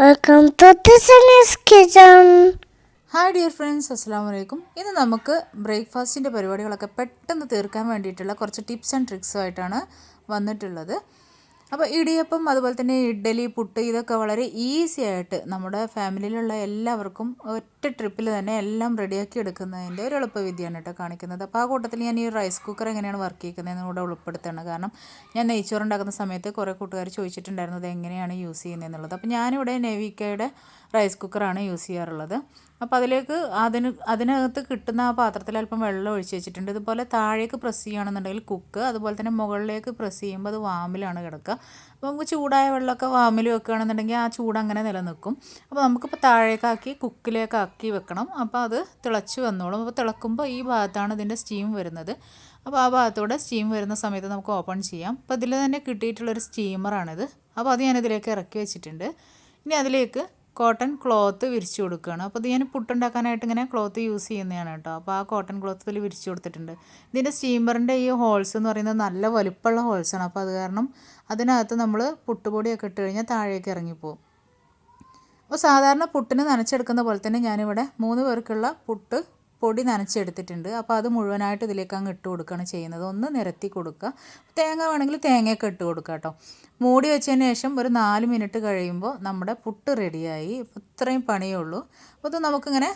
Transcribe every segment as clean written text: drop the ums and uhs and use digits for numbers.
Welcome to Tiffany's Kitchen. Hi dear friends, അസ്സാം വലൈക്കും. ഇന്ന് നമുക്ക് ബ്രേക്ക്ഫാസ്റ്റിൻ്റെ പരിപാടികളൊക്കെ പെട്ടെന്ന് തീർക്കാൻ വേണ്ടിയിട്ടുള്ള കുറച്ച് ടിപ്സ് ആൻഡ് ട്രിക്സുമായിട്ടാണ് വന്നിട്ടുള്ളത്. അപ്പോൾ ഇടിയപ്പം, അതുപോലെ തന്നെ ഇഡ്ഡലി, പുട്ട്, ഇതൊക്കെ വളരെ ഈസി ആയിട്ട് നമ്മുടെ ഫാമിലിയിലുള്ള എല്ലാവർക്കും ഒറ്റ ട്രിപ്പിൽ തന്നെ എല്ലാം റെഡിയാക്കി എടുക്കുന്നതിൻ്റെ ഒരു എളുപ്പവിദ്യയാണ് കേട്ടോ കാണിക്കുന്നത്. അപ്പോൾ ആ കൂട്ടത്തിൽ ഞാൻ ഈ റൈസ് കുക്കർ എങ്ങനെയാണ് വർക്ക് ചെയ്യുന്നതെന്ന് കൂടെ ഉൾപ്പെടുത്തുകയാണ്. കാരണം ഞാൻ നെയ്ച്ചോറുണ്ടാക്കുന്ന സമയത്ത് കുറേ കൂട്ടുകാർ ചോദിച്ചിട്ടുണ്ടായിരുന്നു അത് എങ്ങനെയാണ് യൂസ് ചെയ്യുന്നതെന്നുള്ളത്. അപ്പോൾ ഞാനിവിടെ നെവിക്കയുടെ റൈസ് കുക്കറാണ് യൂസ് ചെയ്യാറുള്ളത്. അപ്പോൾ അതിലേക്ക് അതിനകത്ത് കിട്ടുന്ന ആ പാത്രത്തിൽ അല്പം വെള്ളം ഒഴിച്ച് വെച്ചിട്ടുണ്ട്. ഇതുപോലെ താഴേക്ക് പ്രസ് ചെയ്യുകയാണെന്നുണ്ടെങ്കിൽ കുക്ക്, അതുപോലെ തന്നെ മുകളിലേക്ക് പ്രസ് ചെയ്യുമ്പോൾ അത് വാമിലാണ് കിടക്കുക. അപ്പോൾ നമുക്ക് ചൂടായ വെള്ളമൊക്കെ വാമിൽ വെക്കുകയാണെന്നുണ്ടെങ്കിൽ ആ ചൂട് അങ്ങനെ നിലനിൽക്കും. അപ്പോൾ നമുക്കിപ്പോൾ താഴേക്കാക്കി കുക്കിലേക്കാക്കി വെക്കണം. അപ്പോൾ അത് തിളച്ച് വന്നോളും. അപ്പോൾ തിളക്കുമ്പോൾ ഈ ഭാഗത്താണ് ഇതിൻ്റെ സ്റ്റീം വരുന്നത്. അപ്പോൾ ആ ഭാഗത്തൂടെ സ്റ്റീം വരുന്ന സമയത്ത് നമുക്ക് ഓപ്പൺ ചെയ്യാം. അപ്പോൾ ഇതിൽ തന്നെ കിട്ടിയിട്ടുള്ളൊരു സ്റ്റീമറാണിത്. അപ്പോൾ അത് ഞാനിതിലേക്ക് ഇറക്കി വെച്ചിട്ടുണ്ട്. ഇനി അതിലേക്ക് കോട്ടൺ ക്ലോത്ത് വിരിച്ചു കൊടുക്കുകയാണ്. അപ്പോൾ ഇത് ഞാൻ പുട്ടുണ്ടാക്കാനായിട്ട് ഇങ്ങനെ ക്ലോത്ത് യൂസ് ചെയ്യുന്നതാണ് കേട്ടോ. അപ്പോൾ ആ കോട്ടൺ ക്ലോത്ത് ഇതിൽ വിരിച്ചു കൊടുത്തിട്ടുണ്ട്. ഇതിൻ്റെ സ്റ്റീമറിൻ്റെ ഈ ഹോൾസ് എന്ന് പറയുന്നത് നല്ല വലുപ്പമുള്ള ഹോൾസാണ്. അപ്പോൾ അത് കാരണം അതിനകത്ത് നമ്മൾ പുട്ടുപൊടിയൊക്കെ ഇട്ട് കഴിഞ്ഞാൽ താഴേക്ക് ഇറങ്ങിപ്പോവും. അപ്പോൾ സാധാരണ പുട്ടിന് നനച്ചെടുക്കുന്ന പോലെ തന്നെ ഞാനിവിടെ 3 പേർക്കുള്ള പുട്ട് പൊടി നനച്ചെടുത്തിട്ടുണ്ട്. അപ്പോൾ അത് മുഴുവനായിട്ട് ഇതിലേക്ക് അങ്ങ് ഇട്ട് കൊടുക്കുകയാണ് ചെയ്യുന്നത്. ഒന്ന് നിരത്തി കൊടുക്കുക. തേങ്ങ വേണമെങ്കിൽ തേങ്ങയൊക്കെ ഇട്ട് കൊടുക്കുക കേട്ടോ. മൂടി വെച്ചതിന് ശേഷം ഒരു 4 മിനിറ്റ് കഴിയുമ്പോൾ നമ്മുടെ പുട്ട് റെഡിയായി. അപ്പോൾ ഇത്രയും പണിയേ ഉള്ളൂ. അപ്പോൾ ഇത് നമുക്കിങ്ങനെ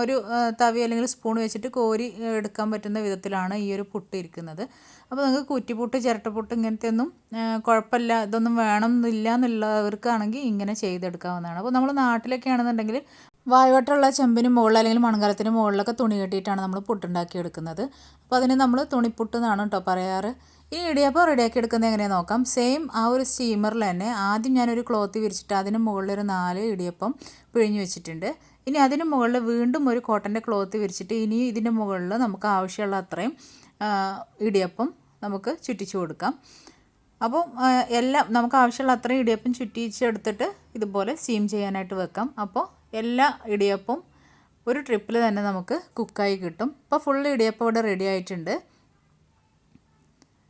ഒരു തവി അല്ലെങ്കിൽ സ്പൂൺ വെച്ചിട്ട് കോരി എടുക്കാൻ പറ്റുന്ന വിധത്തിലാണ് ഈ ഒരു പുട്ട് ഇരിക്കുന്നത്. അപ്പോൾ നിങ്ങൾക്ക് കുറ്റിപ്പുട്ട്, ചിരട്ടപ്പുട്ട് ഇങ്ങനത്തെ ഒന്നും കുഴപ്പമില്ല, ഇതൊന്നും വേണമെന്നില്ല എന്നുള്ളവർക്കാണെങ്കിൽ ഇങ്ങനെ ചെയ്തെടുക്കാവുന്നതാണ്. അപ്പോൾ നമ്മൾ നാട്ടിലൊക്കെ ആണെന്നുണ്ടെങ്കിൽ വായുവട്ടമുള്ള ചെമ്പിന് മുകളിൽ അല്ലെങ്കിൽ മൺകലത്തിന് മുകളിലൊക്കെ തുണി കെട്ടിയിട്ടാണ് നമ്മൾ പുട്ടുണ്ടാക്കി എടുക്കുന്നത്. അപ്പോൾ അതിന് നമ്മൾ തുണിപ്പുട്ട് എന്നാണ് കേട്ടോ പറയാറ്. ഈ ഇടിയപ്പം റെഡിയാക്കി എടുക്കുന്നത് എങ്ങനെയാണെന്ന് നോക്കാം. സെയിം ആ ഒരു സ്റ്റീമറിൽ തന്നെ ആദ്യം ഞാനൊരു ക്ലോത്ത് വിരിച്ചിട്ട് അതിന് മുകളിലൊരു 4 ഇടിയപ്പം പിഴിഞ്ഞ് വെച്ചിട്ടുണ്ട്. ഇനി അതിന് മുകളിൽ വീണ്ടും ഒരു കോട്ടൻ്റെ ക്ലോത്ത് വിരിച്ചിട്ട് ഇനി ഇതിൻ്റെ മുകളിൽ നമുക്ക് ആവശ്യമുള്ള അത്രയും ഇടിയപ്പം നമുക്ക് ചുറ്റിച്ചു കൊടുക്കാം. അപ്പോൾ എല്ലാം നമുക്ക് ആവശ്യമുള്ള അത്രയും ഇടിയപ്പം ചുറ്റിച്ചെടുത്തിട്ട് ഇതുപോലെ സ്റ്റീം ചെയ്യാനായിട്ട് വെക്കാം. അപ്പോൾ എല്ലാ ഇടിയപ്പവും ഒരു ട്രിപ്പിൽ തന്നെ നമുക്ക് കുക്കായി കിട്ടും. ഇപ്പോൾ ഫുൾ ഇടിയപ്പം ഇവിടെ റെഡി ആയിട്ടുണ്ട്.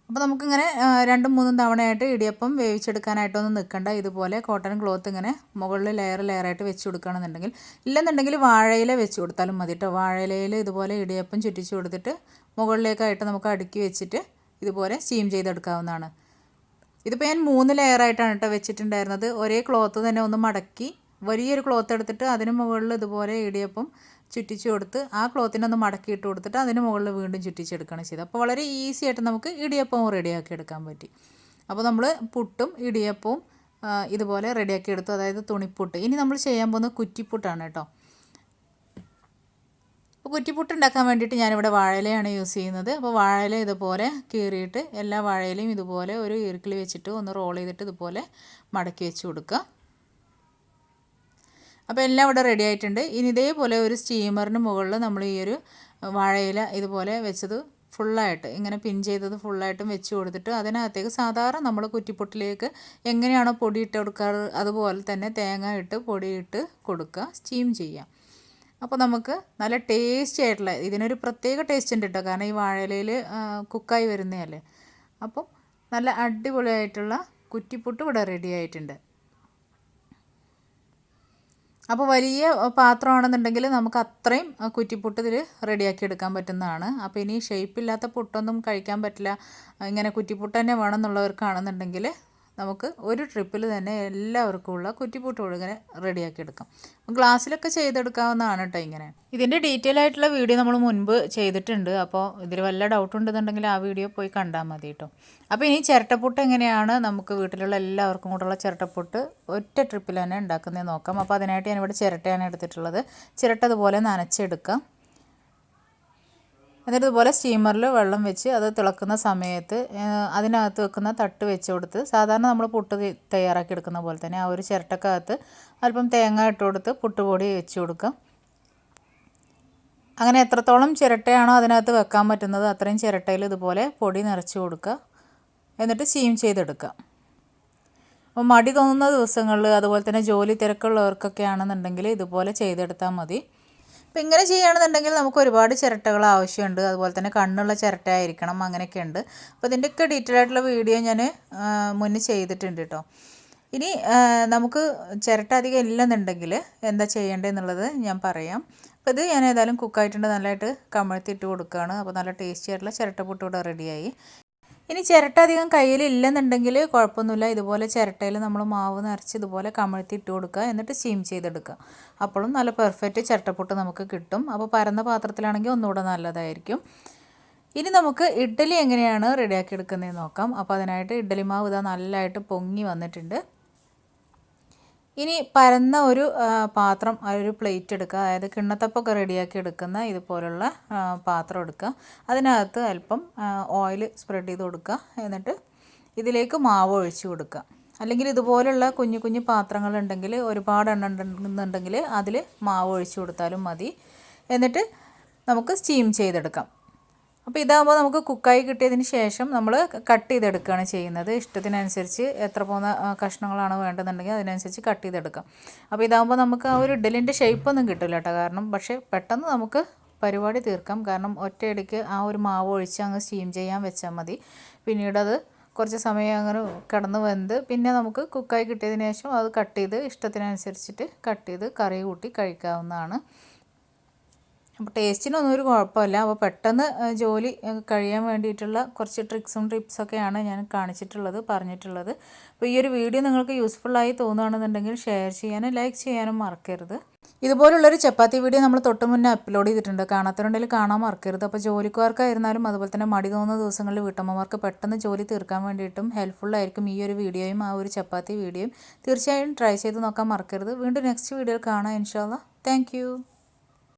അപ്പോൾ നമുക്കിങ്ങനെ 2-3 തവണയായിട്ട് ഇടിയപ്പം വേവിച്ചെടുക്കാനായിട്ടൊന്നും നിൽക്കണ്ട. ഇതുപോലെ കോട്ടൺ ക്ലോത്ത് ഇങ്ങനെ മുകളിൽ ലെയറായിട്ട് വെച്ച് കൊടുക്കുകയാണെന്നുണ്ടെങ്കിൽ, ഇല്ലെന്നുണ്ടെങ്കിൽ വാഴയില വെച്ച് കൊടുത്താലും മതി കേട്ടോ. വാഴയിലയിൽ ഇതുപോലെ ഇടിയപ്പം ചുറ്റിച്ച് കൊടുത്തിട്ട് മുകളിലേക്കായിട്ട് നമുക്ക് അടുക്കി വെച്ചിട്ട് ഇതുപോലെ സ്റ്റീം ചെയ്തെടുക്കാവുന്നതാണ്. ഇതിപ്പോൾ ഞാൻ 3 ലെയറായിട്ടാണ് കേട്ടോ വെച്ചിട്ടുണ്ടായിരുന്നത്. ഒരേ ക്ലോത്ത് തന്നെ ഒന്ന് മടക്കി വലിയൊരു ക്ലോത്ത് എടുത്തിട്ട് അതിന് മുകളിൽ ഇതുപോലെ ഇടിയപ്പം ചുറ്റിച്ച് കൊടുത്ത് ആ ക്ലോത്തിനൊന്ന് മടക്കിയിട്ട് കൊടുത്തിട്ട് അതിന് മുകളിൽ വീണ്ടും ചുറ്റിച്ചെടുക്കുകയാണ് ചെയ്തത്. അപ്പോൾ വളരെ ഈസി ആയിട്ട് നമുക്ക് ഇടിയപ്പവും റെഡിയാക്കി എടുക്കാൻ പറ്റി. അപ്പോൾ നമ്മൾ പുട്ടും ഇടിയപ്പവും ഇതുപോലെ റെഡിയാക്കി എടുത്തു, അതായത് തുണിപ്പുട്ട്. ഇനി നമ്മൾ ചെയ്യാൻ പോകുന്നത് കുറ്റിപ്പുട്ടാണ് കേട്ടോ. അപ്പോൾ കുറ്റിപ്പുട്ട് ഉണ്ടാക്കാൻ വേണ്ടിയിട്ട് ഞാനിവിടെ വാഴയിലയാണ് യൂസ് ചെയ്യുന്നത്. അപ്പോൾ വാഴയില ഇതുപോലെ കീറിയിട്ട് എല്ലാ വാഴയിലയും ഇതുപോലെ ഒരു ഈർക്കിളി വെച്ചിട്ട് ഒന്ന് റോൾ ചെയ്തിട്ട് ഇതുപോലെ മടക്കി വെച്ച് കൊടുക്കുക. അപ്പോൾ എല്ലാം ഇവിടെ റെഡി ആയിട്ടുണ്ട്. ഇനി ഇതേപോലെ ഒരു സ്റ്റീമറിന് മുകളിൽ നമ്മൾ ഈ ഒരു വാഴയില ഇതുപോലെ വെച്ചത് ഫുള്ളായിട്ട് ഇങ്ങനെ പിൻ ചെയ്തത് ഫുള്ളായിട്ടും വെച്ച് കൊടുത്തിട്ട് അതിനകത്തേക്ക് സാധാരണ നമ്മൾ കുറ്റിപ്പുട്ടിലേക്ക് എങ്ങനെയാണോ പൊടി ഇട്ട് കൊടുക്കാറ് അതുപോലെ തന്നെ തേങ്ങ ഇട്ട് പൊടിയിട്ട് കൊടുക്കുക, സ്റ്റീം ചെയ്യാം. അപ്പോൾ നമുക്ക് നല്ല ടേസ്റ്റി ആയിട്ടുള്ള, ഇതിനൊരു പ്രത്യേക ടേസ്റ്റ് ഉണ്ട് കേട്ടോ, കാരണം ഈ വാഴയിലയിൽ കുക്കായി വരുന്നതല്ലേ. അപ്പം നല്ല അടിപൊളിയായിട്ടുള്ള കുറ്റിപ്പുട്ട് ഇവിടെ റെഡി ആയിട്ടുണ്ട്. അപ്പോൾ വലിയ പാത്രമാണെന്നുണ്ടെങ്കിൽ നമുക്ക് അത്രയും കുറ്റിപ്പുട്ട് ഇതിൽ റെഡിയാക്കി എടുക്കാൻ പറ്റുന്നതാണ്. അപ്പോൾ ഇനി ഷേപ്പില്ലാത്ത പുട്ടൊന്നും കഴിക്കാൻ പറ്റില്ല, ഇങ്ങനെ കുറ്റിപ്പുട്ട് തന്നെ വേണമെന്നുള്ളവർക്കാണെന്നുണ്ടെങ്കിൽ നമുക്ക് ഒരു ട്രിപ്പിൽ തന്നെ എല്ലാവർക്കും ഉള്ള കുറ്റിപ്പുട്ട് ഇങ്ങനെ റെഡിയാക്കി എടുക്കാം. ഗ്ലാസ്സിലൊക്കെ ചെയ്തെടുക്കാവുന്നതാണ് കേട്ടോ ഇങ്ങനെ. ഇതിൻ്റെ ഡീറ്റെയിൽ ആയിട്ടുള്ള വീഡിയോ നമ്മൾ മുൻപ് ചെയ്തിട്ടുണ്ട്. അപ്പോൾ ഇതിൽ വല്ല ഡൗട്ട് ഉണ്ടെന്നുണ്ടെങ്കിൽ ആ വീഡിയോ പോയി കണ്ടാൽ മതി കേട്ടോ. അപ്പോൾ ഇനി ചിരട്ടപ്പുട്ട് എങ്ങനെയാണ് നമുക്ക് വീട്ടിലുള്ള എല്ലാവർക്കും കൂടെയുള്ള ചിരട്ടപ്പുട്ട് ഒറ്റ ട്രിപ്പിൽ തന്നെ ഉണ്ടാക്കുന്നത് നോക്കാം. അപ്പോൾ അതിനായിട്ട് ഞാനിവിടെ ചിരട്ടയാണ് എടുത്തിട്ടുള്ളത്. ചിരട്ട ഇതുപോലെ നനച്ചെടുക്കാം. എന്നിട്ട് ഇതുപോലെ സ്റ്റീമറിൽ വെള്ളം വെച്ച് അത് തിളക്കുന്ന സമയത്ത് അതിനകത്ത് വെക്കുന്ന തട്ട് വെച്ച് കൊടുത്ത് സാധാരണ നമ്മൾ പുട്ട് തയ്യാറാക്കി എടുക്കുന്ന പോലെ തന്നെ ആ ഒരു ചിരട്ടക്കകത്ത് അല്പം തേങ്ങ ഇട്ട് കൊടുത്ത് പുട്ടുപൊടി വെച്ച് കൊടുക്കാം. അങ്ങനെ എത്രത്തോളം ചിരട്ടയാണോ അതിനകത്ത് വെക്കാൻ പറ്റുന്നത് അത്രയും ചിരട്ടയിൽ ഇതുപോലെ പൊടി നിറച്ച് കൊടുക്കുക. എന്നിട്ട് സ്റ്റീം ചെയ്തെടുക്കുക. അപ്പോൾ മടി തോന്നുന്ന ദിവസങ്ങളിൽ അതുപോലെ തന്നെ ജോലി തിരക്കുള്ളവർക്കൊക്കെ ആണെന്നുണ്ടെങ്കിൽ ഇതുപോലെ ചെയ്തെടുത്താൽ മതി. അപ്പോൾ ഇങ്ങനെ ചെയ്യുകയാണെന്നുണ്ടെങ്കിൽ നമുക്ക് ഒരുപാട് ചിരട്ടകൾ ആവശ്യമുണ്ട്. അതുപോലെ തന്നെ കണ്ണുള്ള ചിരട്ട ആയിരിക്കണം, അങ്ങനെയൊക്കെ ഉണ്ട്. അപ്പോൾ ഇതിൻ്റെയൊക്കെ ഡീറ്റെയിൽ ആയിട്ടുള്ള വീഡിയോ ഞാൻ മുന്നേ ചെയ്തിട്ടുണ്ട് കേട്ടോ. ഇനി നമുക്ക് ചിരട്ട അധികം ഇല്ലെന്നുണ്ടെങ്കിൽ എന്താ ചെയ്യേണ്ടതെന്നുള്ളത് ഞാൻ പറയാം. അപ്പോൾ ഇത് ഞാൻ ഏതായാലും കുക്കായിട്ടുണ്ട്, നല്ലതായിട്ട് കമഴ്ത്തിയിട്ട് കൊടുക്കുകയാണ്. അപ്പോൾ നല്ല ടേസ്റ്റി ആയിട്ടുള്ള ചിരട്ടപ്പുട്ട് ഇവിടെ റെഡിയായി. ഇനി ചിരട്ട അധികം കയ്യിൽ ഇല്ലെന്നുണ്ടെങ്കിൽ കുഴപ്പമൊന്നുമില്ല, ഇതുപോലെ ചിരട്ടയിൽ നമ്മൾ മാവ് നിറച്ച് ഇതുപോലെ കമഴ്ത്തി ഇട്ട് കൊടുക്കുക, എന്നിട്ട് സ്റ്റീം ചെയ്തെടുക്കുക. അപ്പോഴും നല്ല പെർഫെക്റ്റ് ചിരട്ടപ്പുട്ട് നമുക്ക് കിട്ടും. അപ്പോൾ പരന്ന പാത്രത്തിലാണെങ്കിൽ ഒന്നുകൂടെ നല്ലതായിരിക്കും. ഇനി നമുക്ക് ഇഡ്ഡലി എങ്ങനെയാണ് റെഡിയാക്കി എടുക്കുന്നതെന്ന് നോക്കാം. അപ്പോൾ അതിനായിട്ട് ഇഡ്ഡലി മാവ് ഇതാ നല്ലതായിട്ട് പൊങ്ങി വന്നിട്ടുണ്ട്. ഇനി പരന്ന ഒരു പാത്രം, ഒരു പ്ലേറ്റ് എടുക്കുക, അതായത് കിണ്ണത്തപ്പൊക്കെ റെഡിയാക്കി എടുക്കുന്ന ഇതുപോലുള്ള പാത്രം എടുക്കുക. അതിനകത്ത് അല്പം ഓയിൽ സ്പ്രെഡ് ചെയ്ത് കൊടുക്കുക. എന്നിട്ട് ഇതിലേക്ക് മാവ് ഒഴിച്ച് കൊടുക്കുക. അല്ലെങ്കിൽ ഇതുപോലുള്ള കുഞ്ഞു കുഞ്ഞു പാത്രങ്ങളുണ്ടെങ്കിൽ, ഒരുപാട് എണ്ണം ഉണ്ടെന്നുണ്ടെങ്കിൽ അതിൽ മാവ് ഒഴിച്ച് കൊടുത്താലും മതി. എന്നിട്ട് നമുക്ക് സ്റ്റീം ചെയ്തെടുക്കാം. അപ്പോൾ ഇതാകുമ്പോൾ നമുക്ക് കുക്കായി കിട്ടിയതിന് ശേഷം നമ്മൾ കട്ട് ചെയ്തെടുക്കുകയാണ് ചെയ്യുന്നത്. ഇഷ്ടത്തിനനുസരിച്ച് എത്ര പോകുന്ന കഷ്ണങ്ങളാണ് വേണ്ടതെന്നുണ്ടെങ്കിൽ അതിനനുസരിച്ച് കട്ട് ചെയ്തെടുക്കാം. അപ്പോൾ ഇതാകുമ്പോൾ നമുക്ക് ആ ഒരു ഇഡ്ഡലിൻ്റെ ഷേപ്പൊന്നും കിട്ടില്ല കേട്ടോ. കാരണം പക്ഷേ പെട്ടെന്ന് നമുക്ക് പരിപാടി തീർക്കാം. കാരണം ഒറ്റയടിക്ക് ആ ഒരു മാവ് ഒഴിച്ച് അങ്ങ് സ്റ്റീം ചെയ്യാൻ വെച്ചാൽ മതി. പിന്നീട് അത് കുറച്ച് സമയം അങ്ങനെ കിടന്ന് വെന്ത് പിന്നെ നമുക്ക് കുക്കായി കിട്ടിയതിന് ശേഷം അത് കട്ട് ചെയ്ത് ഇഷ്ടത്തിനനുസരിച്ചിട്ട് കട്ട് ചെയ്ത് കറി കൂട്ടി കഴിക്കാവുന്നതാണ്. അപ്പോൾ ടേസ്റ്റിനൊന്നും ഒരു കുഴപ്പമില്ല. അപ്പോൾ പെട്ടെന്ന് ജോലി കഴിയാൻ വേണ്ടിയിട്ടുള്ള കുറച്ച് ട്രിക്സും ടിപ്സൊക്കെയാണ് ഞാൻ കാണിച്ചിട്ടുള്ളത്, പറഞ്ഞിട്ടുള്ളത്. അപ്പോൾ ഈ ഒരു വീഡിയോ നിങ്ങൾക്ക് യൂസ്ഫുള്ളായി തോന്നുകയാണെന്നുണ്ടെങ്കിൽ ഷെയർ ചെയ്യാനും ലൈക്ക് ചെയ്യാനും മറക്കരുത്. ഇതുപോലുള്ളൊരു ചപ്പാത്തി വീഡിയോ നമ്മൾ തൊട്ട് മുന്നേ അപ്ലോഡ് ചെയ്തിട്ടുണ്ട്, കാണാത്തവരുണ്ടെങ്കിൽ കാണാൻ മറക്കരുത്. അപ്പോൾ ജോലിക്കാർക്കായിരുന്നാലും അതുപോലെ തന്നെ മടി തോന്നുന്ന ദിവസങ്ങളിൽ വീട്ടമ്മമാർക്ക് പെട്ടെന്ന് ജോലി തീർക്കാൻ വേണ്ടിയിട്ടും ഹെൽപ്ഫുള്ളായിരിക്കും ഈ ഒരു വീഡിയോയും ആ ഒരു ചപ്പാത്തി വീഡിയോയും. തീർച്ചയായും ട്രൈ ചെയ്ത് നോക്കാൻ മറക്കരുത്. വീണ്ടും നെക്സ്റ്റ് വീഡിയോയിൽ കാണാം ഇൻഷാ അല്ലാഹ്. താങ്ക്